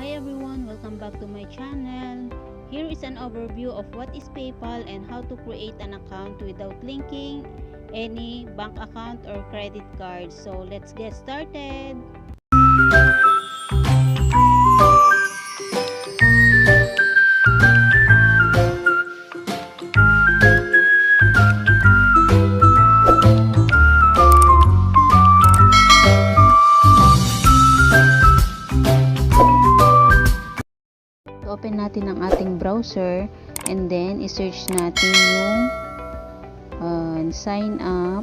Hi everyone, welcome back to my channel. Here is an overview of what is PayPal and how to create an account without linking any bank account or credit card. So let's get started. Open natin ang ating browser and then i-search natin yung sign up.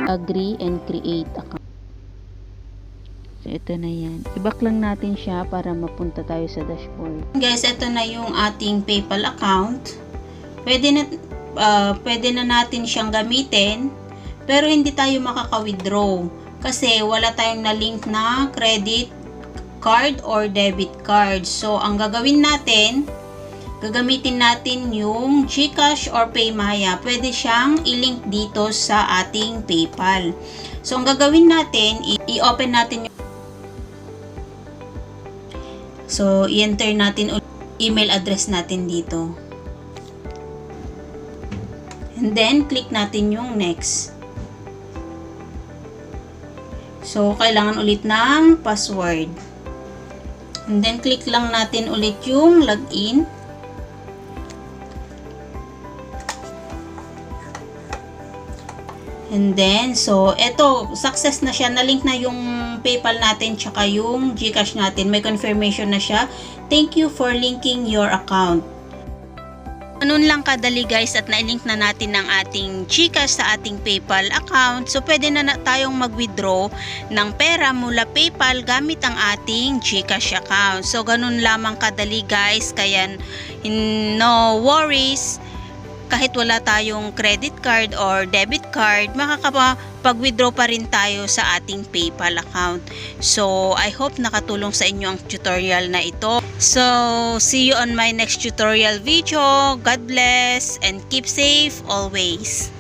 Agree and create account. So ito na yan. I-back lang natin siya para mapunta tayo sa dashboard. Guys, ito na yung ating PayPal account. Pwede na natin siyang gamitin, pero hindi tayo makaka-withdraw kasi wala tayong na-link na credit card or debit card. So ang gagawin natin, gagamitin natin yung GCash or PayMaya. Pwede siyang i-link dito sa ating PayPal. So, ang gagawin natin, i-open natin yung i-enter natin email address natin dito. And then, click natin yung next. So, kailangan ulit ng password. And then, click lang natin ulit yung login. And then, so, eto, success na siya. Na-link na yung PayPal natin tsaka yung GCash natin. May confirmation na siya. Thank you for linking your account. Ganun lang kadali guys at na-link na natin ng ating GCash sa ating PayPal account. So, pwede na tayong mag-withdraw ng pera mula PayPal gamit ang ating GCash account. So, ganun lamang kadali guys. Kaya, no worries. Kahit wala tayong credit card or debit card, makakapag-withdraw pa rin tayo sa ating PayPal account. So, I hope nakatulong sa inyo ang tutorial na ito. So, see you on my next tutorial video. God bless and keep safe always.